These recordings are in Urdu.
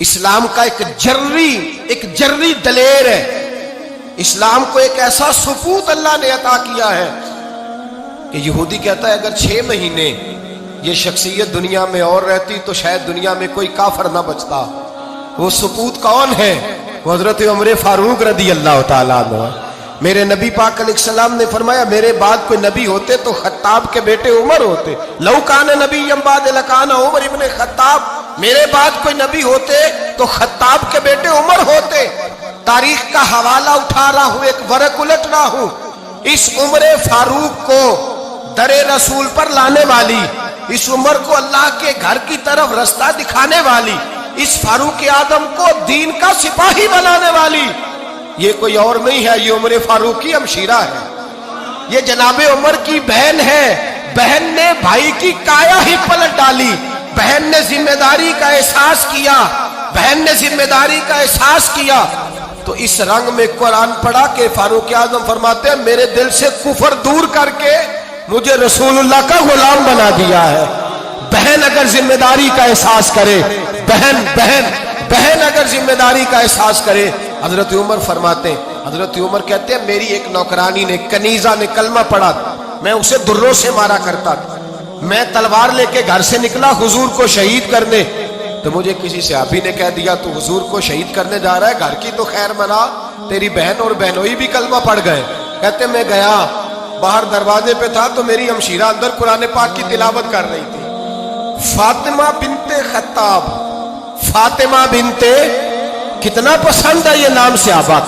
اسلام کا ایک جرری دلیر ہے. اسلام کو ایک ایسا سپوت اللہ نے عطا کیا ہے کہ یہودی کہتا ہے اگر 6 مہینے یہ شخصیت دنیا میں اور رہتی تو شاید دنیا میں کوئی کافر نہ بچتا. وہ سپوت کون ہے؟ وہ حضرت عمر فاروق رضی اللہ تعالیٰ عنہ. میرے نبی پاک علیہ السلام نے فرمایا میرے بعد کوئی نبی ہوتے تو خطاب کے بیٹے عمر ہوتے. لو کان نبی بعد لکان عمر ابن خطاب. میرے بعد کوئی نبی ہوتے تو خطاب کے بیٹے عمر ہوتے. تاریخ کا حوالہ اٹھا رہا ہوں, ایک ورق الٹ رہا ہوں. اس عمر فاروق کو در رسول پر لانے والی, اس عمر کو اللہ کے گھر کی طرف رستہ دکھانے والی, اس فاروق اعظم کو دین کا سپاہی بنانے والی, یہ کوئی اور نہیں ہے, یہ عمر فاروق کی ہمشیرہ ہے. یہ جناب عمر کی بہن ہے. بہن نے بھائی کی کایا ہی پلٹ ڈالی. بہن نے ذمہ داری کا احساس کیا. بہن نے ذمہ داری کا احساس کیا تو اس رنگ میں قرآن پڑھا کہ فاروق اعظم فرماتے ہیں میرے دل سے کفر دور کر کے مجھے رسول اللہ کا غلام بنا دیا ہے. بہن اگر ذمہ داری کا احساس کرے, بہن اگر ذمہ داری کا احساس کرے. حضرت عمر فرماتے ہیں, حضرت عمر کہتے ہیں میری ایک نوکرانی نے, کنیزہ نے کلمہ پڑھا, میں اسے دروں سے مارا کرتا تھا. میں تلوار لے کے گھر سے نکلا حضور کو شہید کرنے, تو مجھے کسی صحابی نے کہہ دیا تو حضور کو شہید کرنے جا رہا ہے, گھر کی تو خیر منا, تیری بہن اور بہنوئی بھی کلمہ پڑھ گئے. کہتے میں گیا, باہر دروازے پہ تھا تو میری ہمشیرہ اندر قرآن پاک کی تلاوت کر رہی تھی. فاطمہ بنت خطاب, فاطمہ بنت, کتنا پسند ہے یہ نام صحابہ,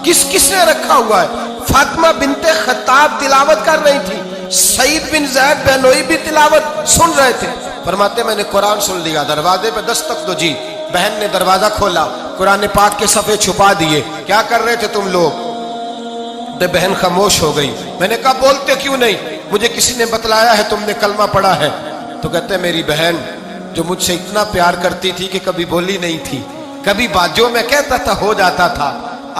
کس نے رکھا ہوا ہے. فاطمہ بنت خطاب تلاوت کر رہی تھی. سعید بن زید بہنوئی بھی تلاوت سن رہے تھے. فرماتے میں نے قرآن سن لیا, دروازے پہ دستک دو جی. بہن نے دروازہ کھولا, قرآن پاک کے صفحے چھپا دیے. کیا کر رہے تھے تم لوگ؟ بہن خاموش ہو گئی. میں نے کہا بولتے کیوں نہیں؟ مجھے کسی نے بتلایا ہے تم نے کلمہ پڑھا ہے. تو کہتے میری بہن جو مجھ سے اتنا پیار کرتی تھی کہ کبھی بولی نہیں تھی, کبھی بات جو میں کہتا تھا ہو جاتا تھا,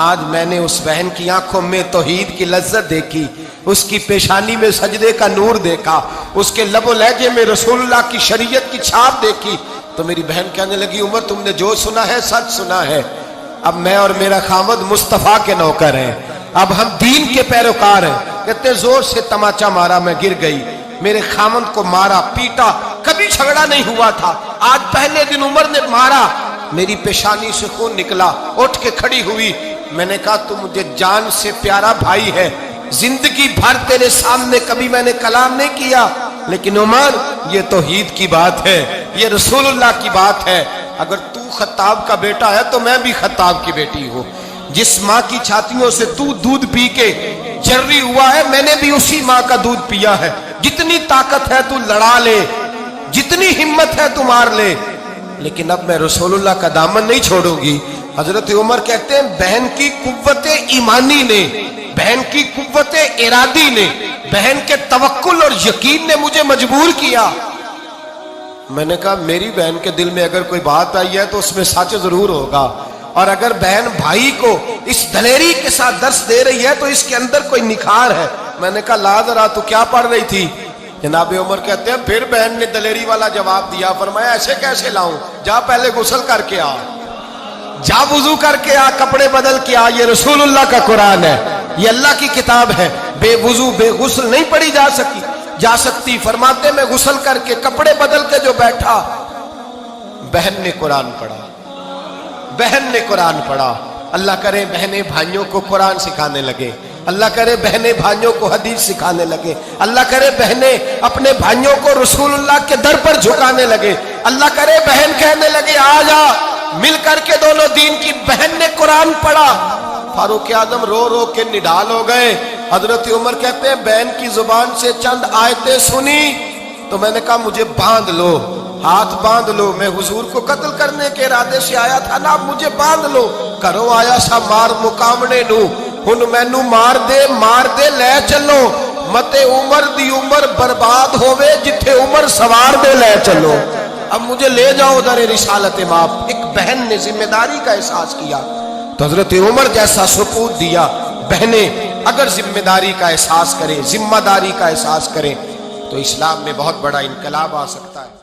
آج میں نے اس بہن کی آنکھوں میں توحید کی لذت دیکھی, اس کی پیشانی میں سجدے کا نور دیکھا, اس کے لب و لہجے میں رسول اللہ کی شریعت کی چھاپ دیکھی. تو میری بہن کہنے لگی عمر تم نے جو سنا ہے سچ سنا ہے. اب میں اور میرا خامد مصطفیٰ کے نوکر ہیں, اب ہم دین کے پیروکار ہیں. کہتے زور سے تماچا مارا, میں گر گئی. میرے خامد کو مارا پیٹا, کبھی جھگڑا نہیں ہوا تھا, آج پہلے دن عمر نے مارا. میری پیشانی سے خون نکلا, اٹھ کے کھڑی ہوئی. میں نے کہا تو مجھے جان سے پیارا بھائی ہے, زندگی بھر تیرے سامنے کبھی میں نے کلام نہیں کیا, لیکن عمر یہ توحید کی بات ہے, یہ رسول اللہ کی بات ہے. اگر تو خطاب کا بیٹا ہے تو میں بھی خطاب کی بیٹی ہوں. جس ماں کی چھاتیوں سے تو دودھ پی کے جرری ہوا ہے, میں نے بھی اسی ماں کا دودھ پیا ہے. جتنی طاقت ہے تو لڑا لے, جتنی ہمت ہے تو مار لے, لیکن اب میں رسول اللہ کا دامن نہیں چھوڑوں گی. حضرت عمر کہتے ہیں بہن کی قوت ایمانی نے, بہن کی قوت ارادی نے, بہن کے توکل اور یقین نے مجھے مجبور کیا. میں نے کہا میری بہن کے دل میں اگر کوئی بات آئی ہے تو اس میں سچ ضرور ہوگا, اور اگر بہن بھائی کو اس دلیری کے ساتھ درس دے رہی ہے تو اس کے اندر کوئی نکھار ہے. میں نے کہا لا ذرا تو کیا پڑھ رہی تھی؟ جناب عمر کہتے ہیں پھر بہن نے دلیری والا جواب دیا. فرمایا ایسے کیسے لاؤں؟ جا پہلے غسل کر کے آ, جا وضو کر کے آ, کپڑے بدل کے آ. یہ رسول اللہ کا قرآن ہے, یہ اللہ کی کتاب ہے. بے وضو بے غسل نہیں پڑھی جا سکتی. فرماتے میں غسل کر کے کپڑے بدل کے جو بیٹھا, بہن نے قرآن پڑھا, بہن نے قرآن پڑھا. اللہ کرے بہنیں بھائیوں کو قرآن سکھانے لگے, اللہ کرے بہنیں بھائیوں کو حدیث سکھانے لگے, اللہ کرے بہنیں اپنے بھائیوں کو رسول اللہ کے در پر جھکانے لگے, اللہ کرے بہن کہنے لگے آ جا مل کر کے دونوں دین کی. بہن نے قرآن پڑھا, فاروق اعظم رو رو کے نڈال ہو گئے. حضرت عمر کہتے ہیں بہن کی زبان سے چند آیتیں سنی تو میں نے کہا مجھے باندھ لو, ہاتھ باندھ لو. میں حضور کو قتل کرنے کے ارادے سے آیا تھا نا, اب مجھے باندھ لو. کرو آیا سا مار مقامنے نو, ہن مینو مار دے لے چلو. متے عمر دی عمر برباد ہوئے, جتھے عمر سوار دے لے چلو. اب مجھے لے جاؤ در رسالت ماپ. ایک بہن نے ذمہ داری کا احساس کیا تو حضرت عمر جیسا سپوت دیا. بہنیں اگر ذمہ داری کا احساس کریں, ذمہ داری کا احساس کریں تو اسلام میں بہت بڑا انقلاب آ سکتا ہے.